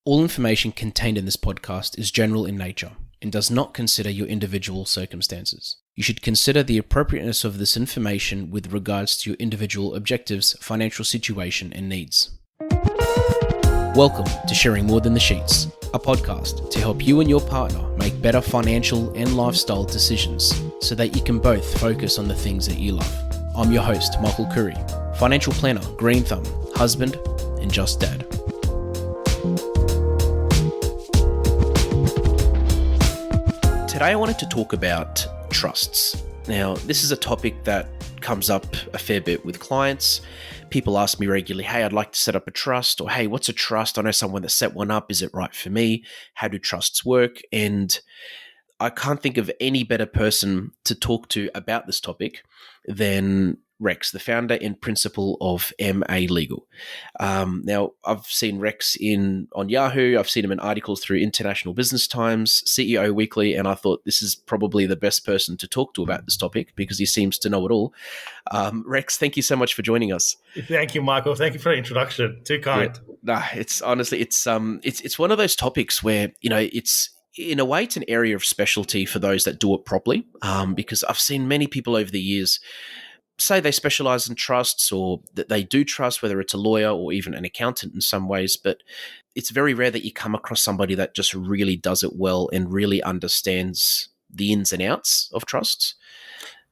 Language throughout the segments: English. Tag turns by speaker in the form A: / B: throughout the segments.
A: All information contained in this podcast is general in nature and does not consider your individual circumstances. You should consider the appropriateness of this information with regards to your individual objectives, financial situation, and needs. Welcome to Sharing More Than the Sheets, a podcast to help you and your partner make better financial and lifestyle decisions so that you can both focus on the things that you love. I'm your host, Michael Khouri, financial planner, green thumb, husband, and just dad. Today I wanted to talk about trusts. Now, this is a topic that comes up a fair bit with clients. People ask me regularly, hey, I'd like to set up a trust, or hey, what's a trust? I know someone that set one up. Is it right for me? How do trusts work? And I can't think of any better person to talk to about this topic than Rex, the founder and principal of MA Legal. Now, I've seen Rex on Yahoo. I've seen him in articles through International Business Times, CEO Weekly, and I thought this is probably the best person to talk to about this topic because he seems to know it all. Rex, thank you so much for joining us.
B: Thank you, Michael. Thank you for the introduction. Too kind.
A: Yeah, it's honestly, it's one of those topics where, it's in a way, it's an area of specialty for those that do it properly. Because I've seen many people over the years say they specialize in trusts or that they do trust, whether it's a lawyer or even an accountant in some ways, but it's very rare that you come across somebody that just really does it well and really understands the ins and outs of trusts.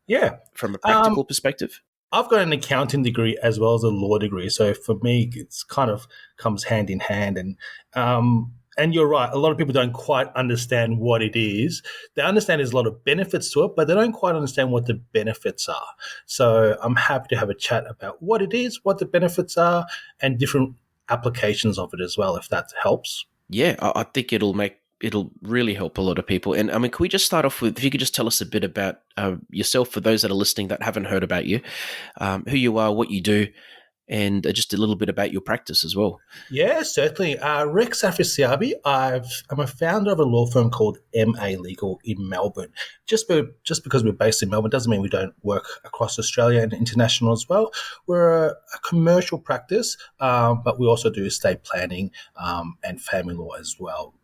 B: Yeah.
A: From a practical perspective.
B: I've got an accounting degree as well as a law degree. So for me, it's kind of comes hand in hand. And you're right, a lot of people don't quite understand what it is. They understand there's a lot of benefits to it, but they don't quite understand what the benefits are. So I'm happy to have a chat about what it is, what the benefits are, and different applications of it as well, if that helps.
A: Yeah, I think it'll really help a lot of people. And I mean, can we just start off with, if you could just tell us a bit about yourself for those that are listening that haven't heard about you, who you are, what you do, and just a little bit about your practice as well.
B: Yeah, certainly. Rex Afrasiabi. I'm a founder of a law firm called MA Legal in Melbourne. Just because we're based in Melbourne doesn't mean we don't work across Australia and international as well. We're a commercial practice, but we also do estate planning and family law as well.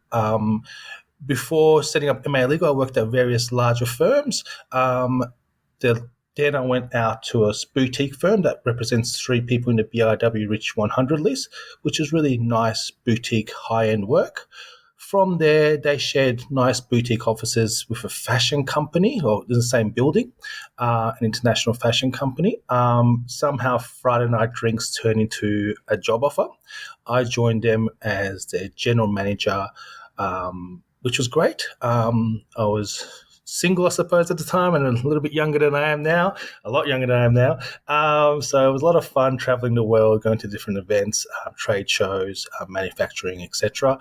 B: Before setting up MA Legal, I worked at various larger firms. Then I went out to a boutique firm that represents 3 people in the BIW Rich 100 list, which is really nice boutique high-end work. From there, they shared nice boutique offices with a fashion company, or in the same building, an international fashion company. Somehow Friday night drinks turned into a job offer. I joined them as their general manager, which was great. I was single, I suppose, at the time, and a little bit younger than I am now, a lot younger than I am now. So it was a lot of fun traveling the world, going to different events, trade shows, manufacturing, etc.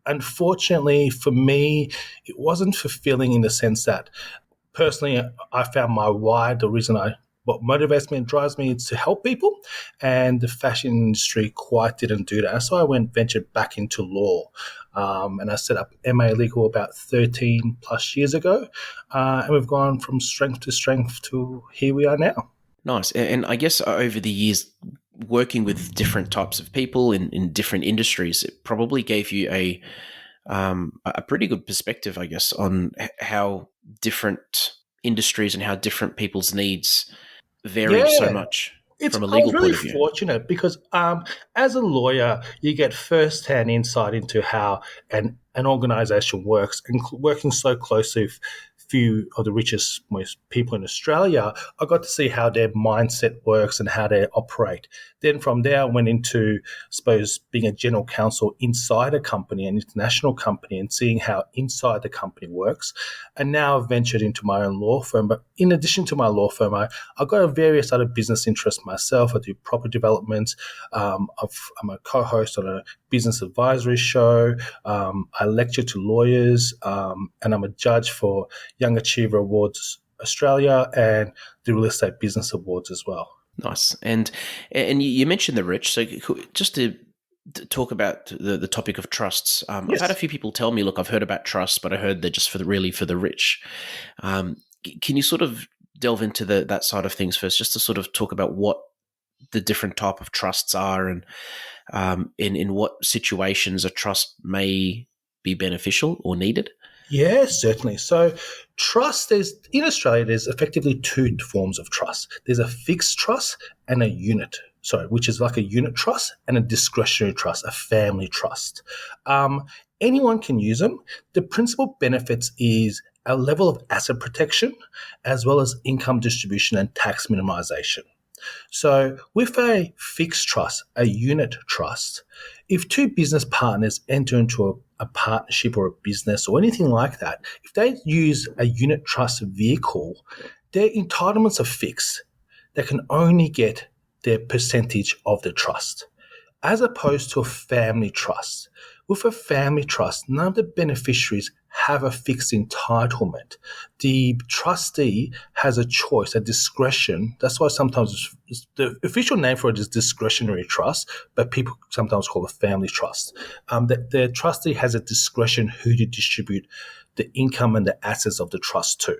B: Unfortunately, for me, it wasn't fulfilling in the sense that personally, I found my why, what motivates me and drives me is to help people, and the fashion industry quite didn't do that. So I ventured back into law, and I set up MA Legal about 13 plus years ago, and we've gone from strength to strength to here we are now.
A: Nice. And I guess over the years, working with different types of people in different industries, it probably gave you a pretty good perspective, I guess, on how different industries and how different people's needs vary so much from a legal point of view.
B: I was really fortunate because as a lawyer, you get first-hand insight into how an organisation works, and working so closely with few of the richest, most people in Australia, I got to see how their mindset works and how they operate. Then from there, I went into, I suppose, being a general counsel inside a company, an international company, and seeing how inside the company works. And now I've ventured into my own law firm. But in addition to my law firm, I've got various other business interests myself. I do property development. I'm a co-host on a business advisory show. I lecture to lawyers, and I'm a judge for Young Achiever Awards Australia and the Real Estate Business Awards as well.
A: Nice. And you mentioned the rich. So just to talk about the topic of trusts,
B: Yes.
A: I've had a few people tell me, look, I've heard about trusts, but I heard they're just for the rich. Can you sort of delve into that side of things first, just to sort of talk about what the different type of trusts are, and in what situations a trust may be beneficial or needed?
B: Yeah, certainly. So, trust is in Australia. There's effectively two forms of trust. There's a fixed trust and a unit. Sorry, which is like a unit trust and a discretionary trust, a family trust. Um, Anyone can use them. The principal benefits is a level of asset protection, as well as income distribution and tax minimization. So, with a fixed trust, a unit trust, if two business partners enter into a partnership or a business or anything like that, if they use a unit trust vehicle, their entitlements are fixed. They can only get their percentage of the trust, as opposed to a family trust. With a family trust, none of the beneficiaries have a fixed entitlement. The trustee has a choice, a discretion. That's why sometimes the official name for it is discretionary trust, but people sometimes call it family trust. The trustee has a discretion who to distribute the income and the assets of the trust to.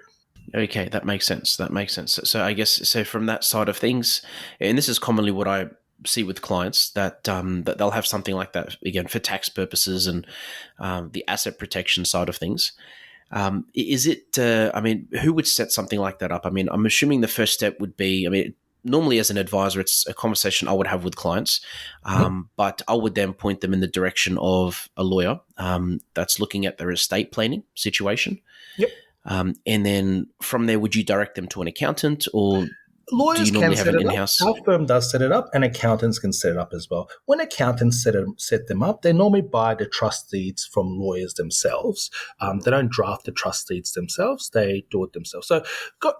A: Okay, that makes sense. That makes sense. So I guess so from that side of things, and this is commonly what I see with clients, that they'll have something like that again for tax purposes and the asset protection side of things. Is it? I mean, who would set something like that up? I mean, I'm assuming the first step would be. I mean, normally as an advisor, it's a conversation I would have with clients, but I would then point them in the direction of a lawyer that's looking at their estate planning situation.
B: Yep.
A: And then from there, would you direct them to an accountant, or do
B: Lawyers
A: you
B: can
A: normally have
B: set
A: an
B: it up.
A: in-house?
B: Our firm does set it up, and accountants can set it up as well. When accountants set them up, they normally buy the trust deeds from lawyers themselves. They don't draft the trust deeds themselves; they do it themselves. So,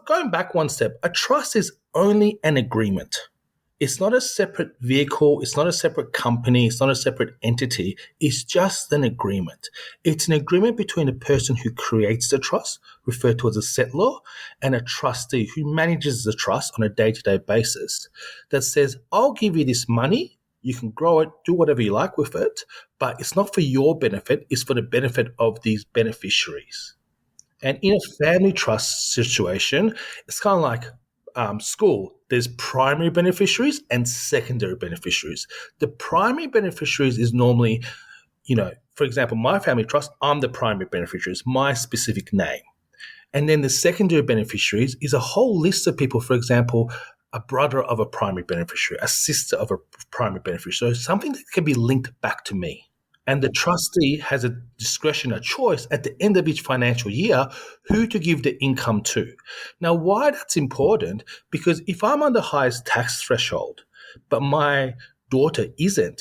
B: going back one step, a trust is only an agreement. It's not a separate vehicle. It's not a separate company. It's not a separate entity. It's just an agreement. It's an agreement between the person who creates the trust, referred to as a settlor, and a trustee who manages the trust on a day-to-day basis that says, I'll give you this money. You can grow it, do whatever you like with it, but it's not for your benefit. It's for the benefit of these beneficiaries. And in a family trust situation, it's kind of like school. There's primary beneficiaries and secondary beneficiaries. The primary beneficiaries is normally, for example, my family trust, I'm the primary beneficiary, it's my specific name. And then the secondary beneficiaries is a whole list of people, for example, a brother of a primary beneficiary, a sister of a primary beneficiary. So something that can be linked back to me. And the trustee has a discretion, a choice at the end of each financial year who to give the income to. Now, why that's important? Because if I'm on the highest tax threshold, but my daughter isn't,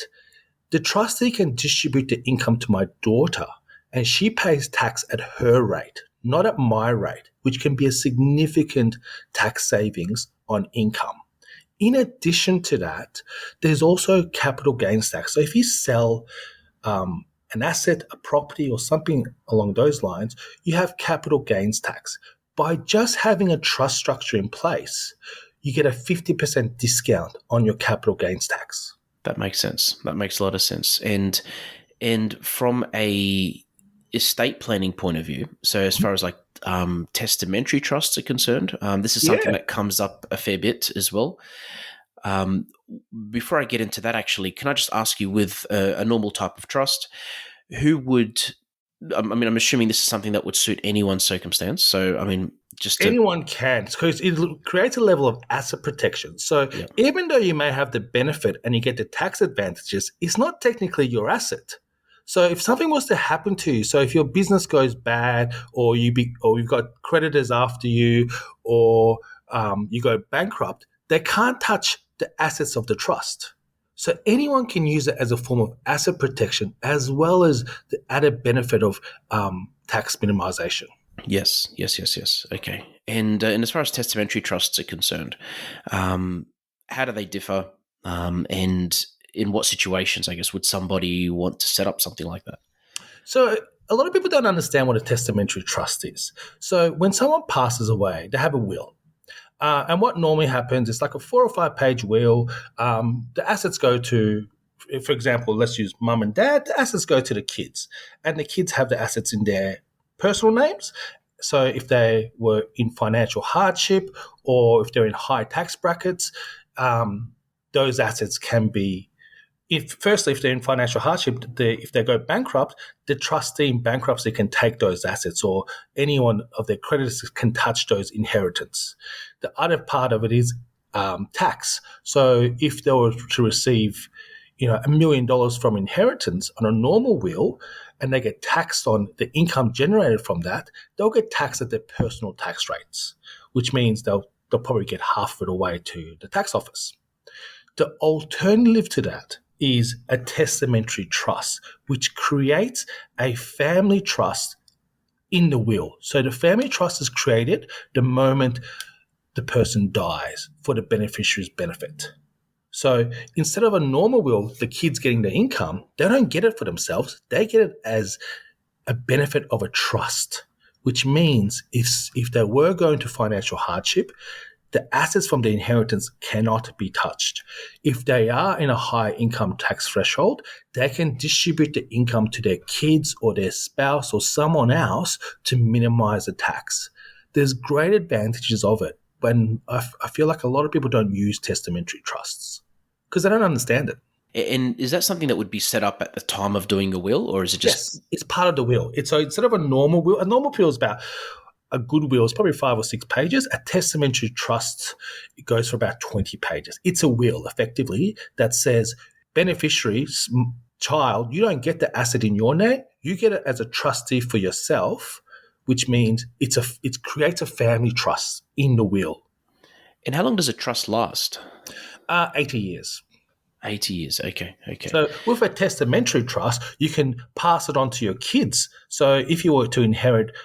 B: the trustee can distribute the income to my daughter and she pays tax at her rate, not at my rate, which can be a significant tax savings on income. In addition to that, there's also capital gains tax. So if you sell an asset, a property, or something along those lines, you have capital gains tax. By just having a trust structure in place, you get a 50% discount on your capital gains tax.
A: That makes sense. That makes a lot of sense. And from a estate planning point of view, so as far as like testamentary trusts are concerned, this is something
B: Yeah.
A: that comes up a fair bit as well. Before I get into that, actually, can I just ask you, with a normal type of trust, who would? I mean, I'm assuming this is something that would suit anyone's circumstance. So, I mean, just to
B: Anyone can, because it creates a level of asset protection. So
A: yeah.
B: even though you may have the benefit and you get the tax advantages, it's not technically your asset. So if something was to happen to you, so if your business goes bad, or or you've got creditors after you, or you go bankrupt, they can't touch the assets of the trust. So anyone can use it as a form of asset protection, as well as the added benefit of tax minimization.
A: Yes. Okay. And as far as testamentary trusts are concerned, how do they differ? And in what situations, I guess, would somebody want to set up something like that?
B: So a lot of people don't understand what a testamentary trust is. So when someone passes away, they have a will. And what normally happens is like a 4 or 5 page will. The assets go to, for example, let's use mum and dad. The assets go to the kids, and the kids have the assets in their personal names. So if they were in financial hardship or if they're in high tax brackets, those assets can be, if they're in financial hardship, if they go bankrupt, the trustee in bankruptcy can take those assets, or anyone of their creditors can touch those inheritance. The other part of it is tax. So if they were to receive, $1 million from inheritance on a normal will, and they get taxed on the income generated from that, they'll get taxed at their personal tax rates, which means they'll probably get half of it away to the tax office. The alternative to that is a testamentary trust, which creates a family trust in the will. So the family trust is created the moment the person dies for the beneficiary's benefit. So instead of a normal will, the kids getting the income, they don't get it for themselves. They get it as a benefit of a trust, which means if they were going to financial hardship, the assets from the inheritance cannot be touched. If they are in a high income tax threshold, they can distribute the income to their kids or their spouse or someone else to minimize the tax. There's great advantages of it, but I feel like a lot of people don't use testamentary trusts because they don't understand it.
A: And is that something that would be set up at the time of doing a will, or is it just...
B: Yes, it's part of the will. So instead of a normal will is about... A good will is probably 5 or 6 pages. A testamentary trust, it goes for about 20 pages. It's a will, effectively, that says, beneficiary's child, you don't get the asset in your name. You get it as a trustee for yourself, which means it creates a family trust in the will.
A: And how long does a trust last?
B: 80 years.
A: 80 years, okay.
B: So with a testamentary trust, you can pass it on to your kids. So if you were to inherit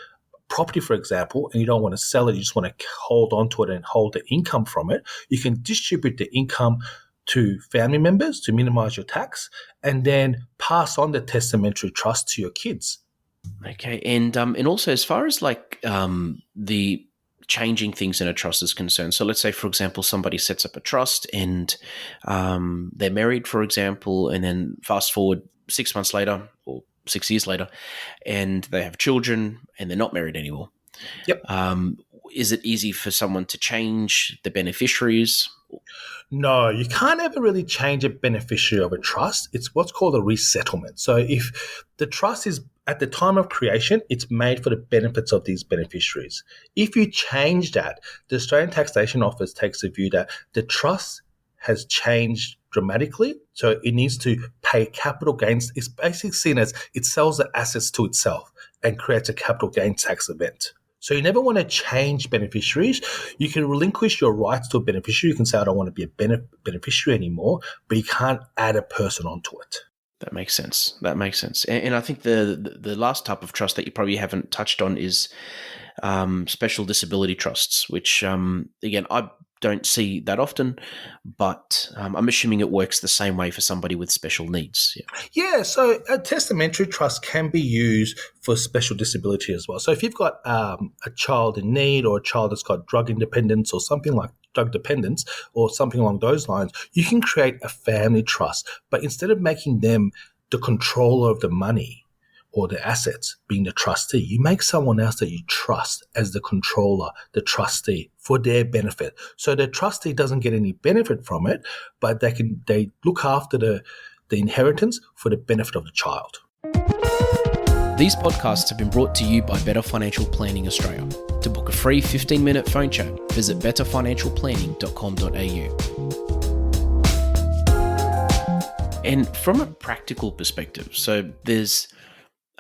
B: property, for example, and you don't want to sell it, you just want to hold on to it and hold the income from it, you can distribute the income to family members to minimize your tax, and then pass on the testamentary trust to your kids.
A: Okay, and also as far as the changing things in a trust is concerned, so let's say, for example, somebody sets up a trust and they're married, for example, and then fast forward 6 months later or 6 years later, and they have children and they're not married anymore.
B: Yep.
A: Is it easy for someone to change the beneficiaries?
B: No, you can't ever really change a beneficiary of a trust. It's what's called a resettlement. So if the trust is at the time of creation, it's made for the benefits of these beneficiaries. If you change that, the Australian Taxation Office takes the view that the trust has changed dramatically, so it needs to pay capital gains. It's basically seen as it sells the assets to itself and creates a capital gains tax event. So you never want to change beneficiaries. You can relinquish your rights to a beneficiary. You can say, I don't want to be a beneficiary anymore, but you can't add a person onto it.
A: That makes sense. And I think the last type of trust that you probably haven't touched on is special disability trusts, which, again, I don't see that often, but I'm assuming it works the same way for somebody with special needs.
B: Yeah, so a testamentary trust can be used for special disability as well. So if you've got a child in need, or a child that's got drug independence or something like drug dependence or something along those lines, you can create a family trust. But instead of making them the controller of the money or the assets, being the trustee, you make someone else that you trust as the controller, the trustee, for their benefit. So the trustee doesn't get any benefit from it, but they look after the inheritance for the benefit of the child.
A: These podcasts have been brought to you by Better Financial Planning Australia. To book a free 15-minute phone chat, visit betterfinancialplanning.com.au. And from a practical perspective, so there's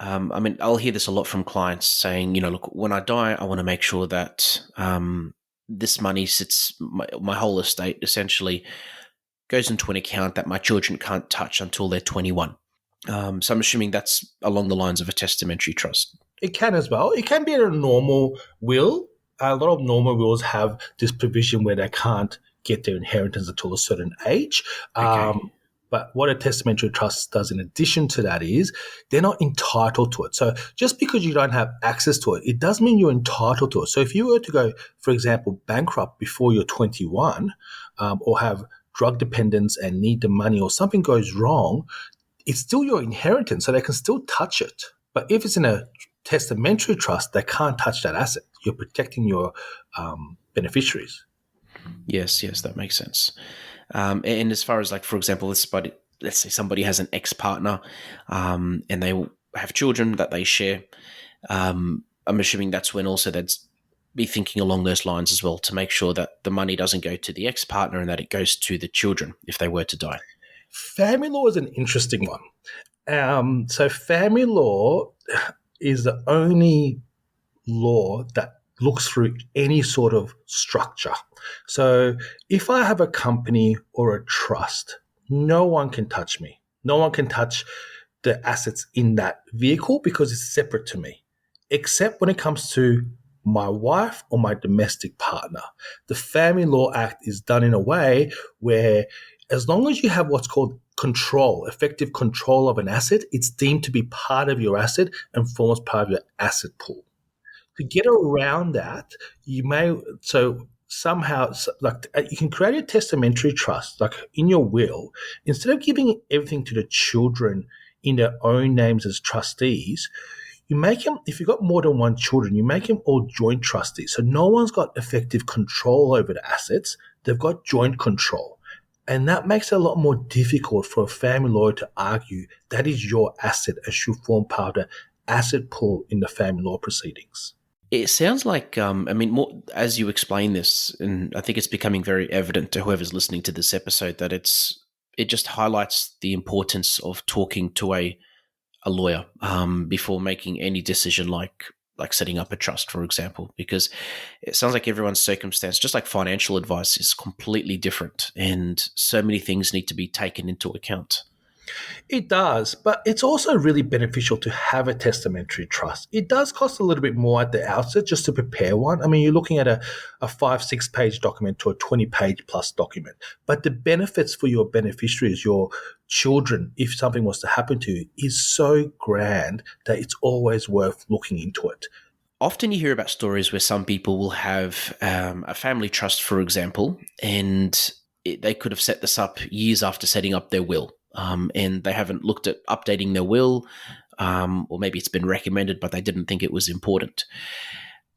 A: I'll hear this a lot from clients saying, look, when I die, I want to make sure that this money sits, my whole estate essentially goes into an account that my children can't touch until they're 21. So I'm assuming that's along the lines of a testamentary trust.
B: It can as well. It can be in a normal will. A lot of normal wills have this provision where they can't get their inheritance until a certain age. Okay. But what a testamentary trust does in addition to that is they're not entitled to it. So just because you don't have access to it, it doesn't mean you're entitled to it. So if you were to go, for example, bankrupt before you're 21, or have drug dependence and need the money, or something goes wrong, it's still your inheritance, so they can still touch it. But if it's in a testamentary trust, they can't touch that asset. You're protecting your beneficiaries.
A: Yes, that makes sense. And as far as like, for example, let's say somebody has an ex-partner, and they have children that they share. I'm assuming that's when also they'd be thinking along those lines as well, to make sure that the money doesn't go to the ex-partner and that it goes to the children if they were to die.
B: Family law is an interesting one. So family law is the only law that looks through any sort of structure. So if I have a company or a trust, no one can touch me. No one can touch the assets in that vehicle because it's separate to me, except when it comes to my wife or my domestic partner. The Family Law Act is done in a way where, as long as you have what's called control, effective control of an asset, it's deemed to be part of your asset and forms part of your asset pool. To get around that, you may somehow you can create a testamentary trust, like in your will. Instead of giving everything to the children in their own names as trustees, you make them, if you've got more than one children, you make them all joint trustees. So no one's got effective control over the assets. They've got joint control. And that makes it a lot more difficult for a family lawyer to argue that is your asset and should form part of the asset pool in the family law proceedings.
A: It sounds like, more as you explain this, and I think it's becoming very evident to whoever's listening to this episode that it just highlights the importance of talking to a lawyer before making any decision, like setting up a trust, for example, because it sounds like everyone's circumstance, just like financial advice, is completely different, and so many things need to be taken into account.
B: It does, but it's also really beneficial to have a testamentary trust. It does cost a little bit more at the outset just to prepare one. I mean, you're looking at a 5-6 page document to a 20-page plus document. But the benefits for your beneficiaries, your children, if something was to happen to you, is so grand that it's always worth looking into it.
A: Often you hear about stories where some people will have a family trust, for example, and they could have set this up years after setting up their will. And they haven't looked at updating their will, or maybe it's been recommended, but they didn't think it was important.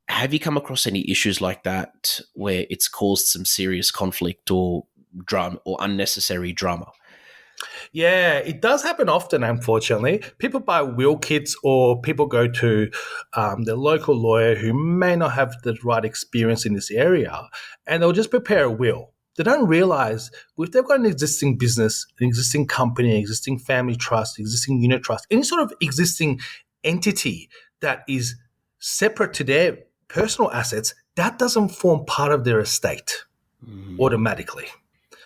A: Have you come across any issues like that where it's caused some serious conflict or drama or unnecessary drama?
B: Yeah, it does happen often, unfortunately. People buy will kits or people go to the local lawyer who may not have the right experience in this area, and they'll just prepare a will. They don't realize if they've got an existing business, an existing company, an existing family trust, existing unit trust, any sort of existing entity that is separate to their personal assets, that doesn't form part of their estate automatically.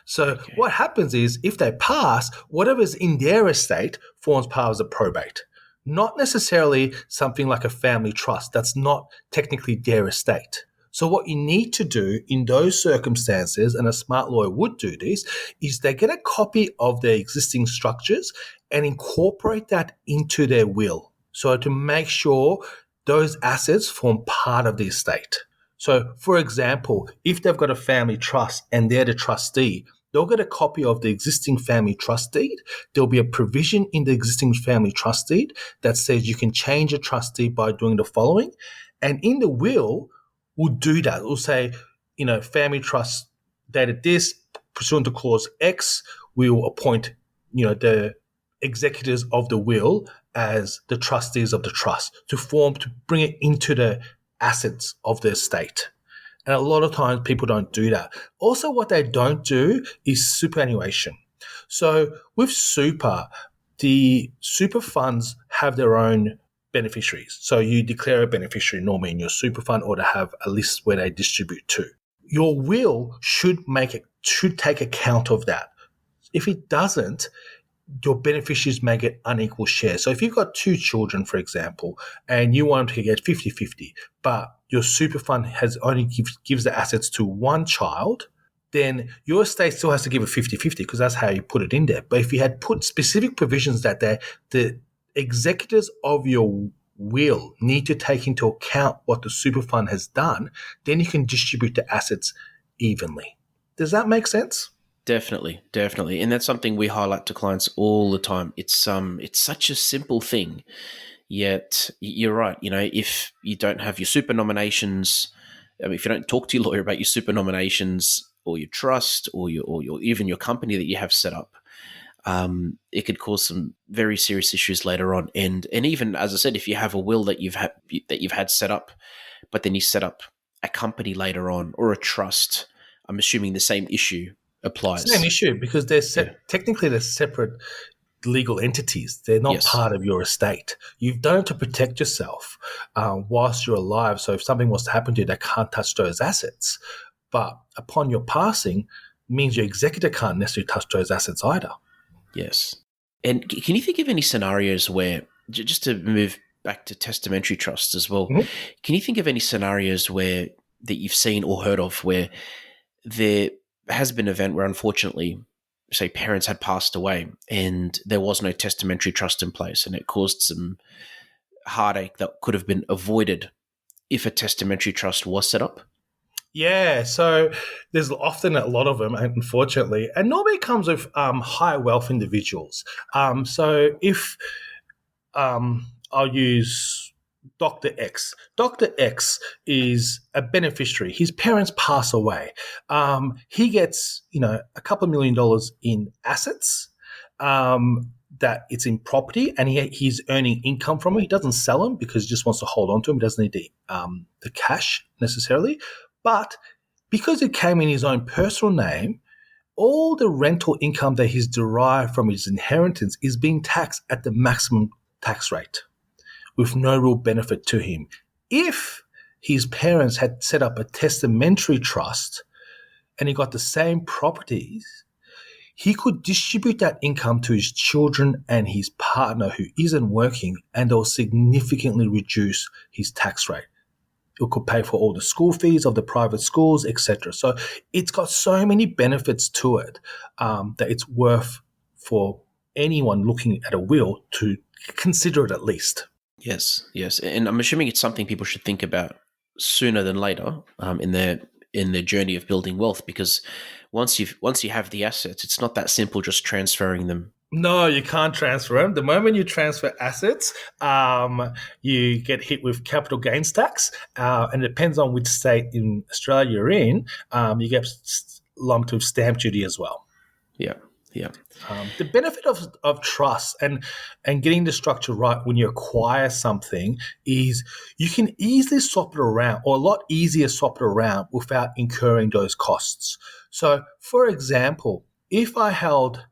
B: So what happens is if they pass, whatever's in their estate forms part of the probate. Not necessarily something like a family trust. That's not technically their estate. So what you need to do in those circumstances, and a smart lawyer would do this, is they get a copy of their existing structures and incorporate that into their will. So to make sure those assets form part of the estate. So for example, if they've got a family trust and they're the trustee, they'll get a copy of the existing family trust deed. There'll be a provision in the existing family trust deed that says you can change a trustee by doing the following. And in the will, we'll do that. We'll say, family trust dated this, pursuant to clause X, we will appoint, the executors of the will as the trustees of the trust to bring it into the assets of the estate. And a lot of times people don't do that. Also, what they don't do is superannuation. So with super, the super funds have their own beneficiaries. So you declare a beneficiary normally in your super fund, or to have a list where they distribute to. Your will should take account of that. If it doesn't, your beneficiaries may get unequal shares. So if you've got 2 children, for example, and you want them to get 50-50, but your super fund gives the assets to one child, then your estate still has to give a 50-50 because that's how you put it in there. But if you had put specific provisions that the executors of your will need to take into account what the super fund has done, then you can distribute the assets evenly. Does that make sense?
A: Definitely. And that's something we highlight to clients all the time. It's such a simple thing, yet you're right. If you don't have your super nominations, if you don't talk to your lawyer about your super nominations or your trust or your even your company that you have set up, it could cause some very serious issues later on. And even, as I said, if you have a will that you've had set up, but then you set up a company later on or a trust, I'm assuming the same issue
B: Same
A: applies.
B: issue because they're
A: Yeah.
B: technically they're separate legal entities. They're not
A: Yes.
B: part of your estate. You've done it to protect yourself whilst you're alive. So if something was to happen to you, they can't touch those assets. But upon your passing, means your executor can't necessarily touch those assets either.
A: Yes. And can you think of any scenarios where, just to move back to testamentary trusts as well,
B: Mhm.
A: can you think of any scenarios where that you've seen or heard of where there has been an event where, unfortunately, say parents had passed away and there was no testamentary trust in place, and it caused some heartache that could have been avoided if a testamentary trust was set up?
B: Yeah, so there's often a lot of them, unfortunately, and normally it comes with high wealth individuals. So if I'll use Dr. X. Dr. X is a beneficiary. His parents pass away. He gets, a couple of $1 million in assets. That it's in property, and he's earning income from it. He doesn't sell them because he just wants to hold on to them. He doesn't need the cash necessarily, but because it came in his own personal name, all the rental income that he's derived from his inheritance is being taxed at the maximum tax rate, with no real benefit to him. If his parents had set up a testamentary trust and he got the same properties, he could distribute that income to his children and his partner who isn't working, and they'll significantly reduce his tax rate. It could pay for all the school fees of the private schools, etc. So it's got so many benefits to it that it's worth for anyone looking at a will to consider it at least.
A: Yes, yes, and I'm assuming it's something people should think about sooner than later in their journey of building wealth, because once you have the assets, it's not that simple just transferring them.
B: No, you can't transfer them. The moment you transfer assets, you get hit with capital gains tax, and it depends on which state in Australia you're in. You get lumped with stamp duty as well.
A: Yeah, yeah,
B: The benefit of trust and getting the structure right when you acquire something is you can easily swap it around, or a lot easier swap it around without incurring those costs. So, for example, if I held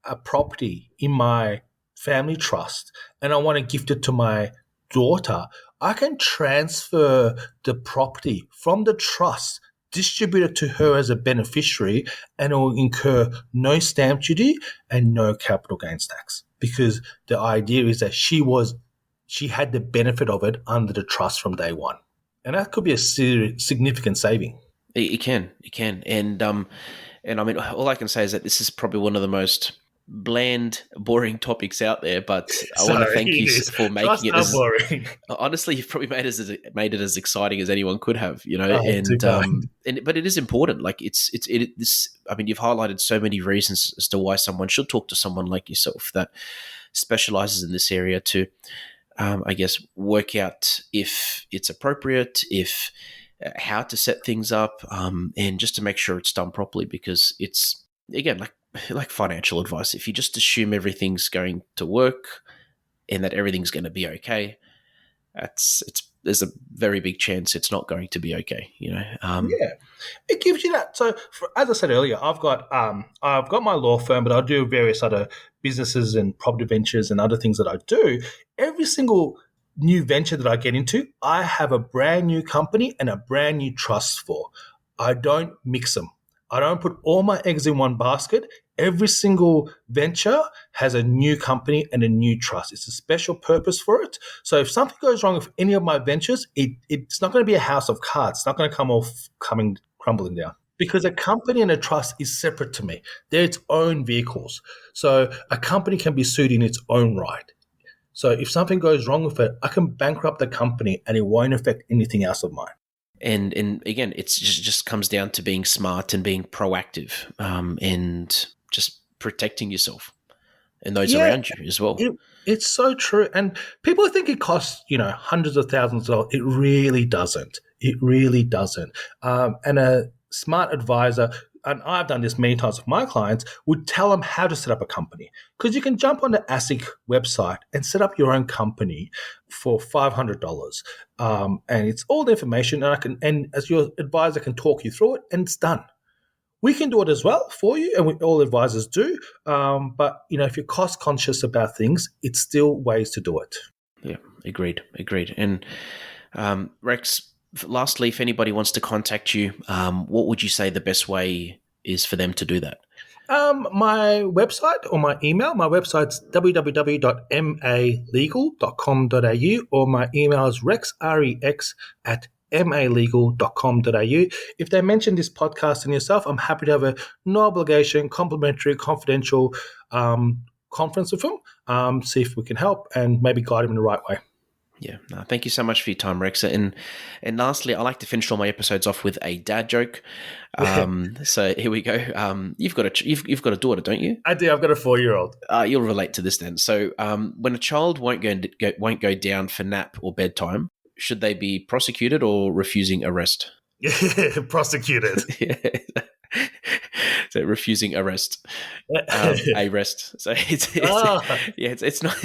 B: a property in my family trust and I want to gift it to my daughter, I can transfer the property from the trust, distribute it to her as a beneficiary, and it will incur no stamp duty and no capital gains tax, because the idea is that she had the benefit of it under the trust from day one. And that could be a significant saving.
A: it can, and I mean, all I can say is that this is probably one of the most bland, boring topics out there, but I want to
B: Sorry,
A: thank you
B: it is.
A: for making
B: Trusts
A: it
B: are
A: as,
B: boring.
A: honestly, you've probably made it as exciting as anyone could have,
B: Oh, too kind.
A: and but it is important. Like this. I mean, you've highlighted so many reasons as to why someone should talk to someone like yourself that specializes in this area to, I guess, work out if it's appropriate, if how to set things up, and just to make sure it's done properly, because it's, again, like financial advice. If you just assume everything's going to work and that everything's going to be okay, there's a very big chance it's not going to be okay.
B: Yeah, it gives you that. So, as I said earlier, I've got my law firm, but I do various other businesses and property ventures and other things that I do. Every single new venture that I get into, I have a brand new company and a brand new trust for. I don't mix them. I don't put all my eggs in one basket. Every single venture has a new company and a new trust. It's a special purpose for it. So if something goes wrong with any of my ventures, it's not going to be a house of cards. It's not going to coming crumbling down. Because a company and a trust is separate to me. They're its own vehicles. So a company can be sued in its own right. So if something goes wrong with it, I can bankrupt the company and it won't affect anything else of mine.
A: And again, it's just comes down to being smart and being proactive, and just protecting yourself and those
B: Yeah,
A: around you as well.
B: it's so true. And people think it costs, hundreds of thousands of dollars. It really doesn't. It really doesn't. And a smart advisor, and I've done this many times with my clients, would tell them how to set up a company. Because you can jump on the ASIC website and set up your own company for $500. And it's all the information, and as your advisor can talk you through it, and it's done. We can do it as well for you, and all advisors do. But if you're cost conscious about things, it's still ways to do it.
A: Yeah, agreed. And Rex, lastly, if anybody wants to contact you, what would you say the best way is for them to do that?
B: My website or my email. My website's www.malegal.com.au, or my email is rex@malegal.com.au. If they mention this podcast and yourself, I'm happy to have a no obligation, complimentary, confidential conference with them, see if we can help and maybe guide them in the right way.
A: Yeah, no, thank you so much for your time, Rex. And lastly, I like to finish all my episodes off with a dad joke. So here we go. You've got a daughter, don't you?
B: I do. I've got a 4-year-old.
A: You'll relate to this then. So when a child won't go down for nap or bedtime, should they be prosecuted or refusing arrest?
B: Prosecuted.
A: So refusing arrest, arrest. So it's not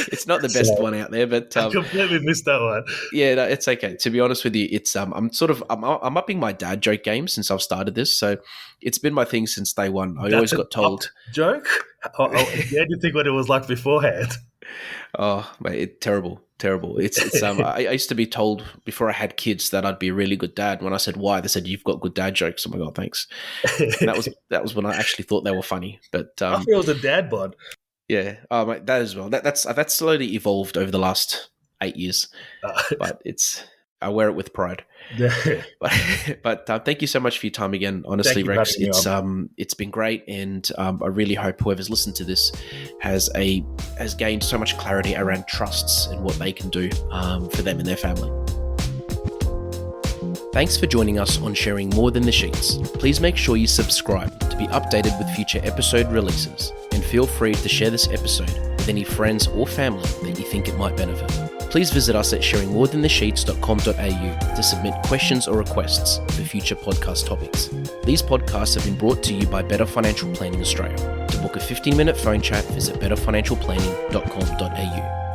A: it's not the best one out there, but
B: I completely missed that one.
A: Yeah, no, it's okay. To be honest with you, it's I'm upping my dad joke game since I've started this, so it's been my thing since day one. I always got told
B: joke. How do you think what it was like beforehand?
A: Oh, mate, terrible. It's I used to be told before I had kids that I'd be a really good dad. When I said why, they said you've got good dad jokes. I'm like, oh, thanks. And that was when I actually thought they were funny. But
B: I feel it was a dad bod.
A: Yeah, mate, that as well. That's slowly evolved over the last 8 years, but I wear it with pride. But thank you so much for your time again. Honestly, Rex, it's been great, and I really hope whoever's listened to this has gained so much clarity around trusts and what they can do for them and their family. Thanks for joining us on Sharing More Than the Sheets. Please make sure you subscribe to be updated with future episode releases, and feel free to share this episode with any friends or family that you think it might benefit. Please visit us at sharingmorethanthesheets.com.au to submit questions or requests for future podcast topics. These podcasts have been brought to you by Better Financial Planning Australia. To book a 15-minute phone chat, visit betterfinancialplanning.com.au.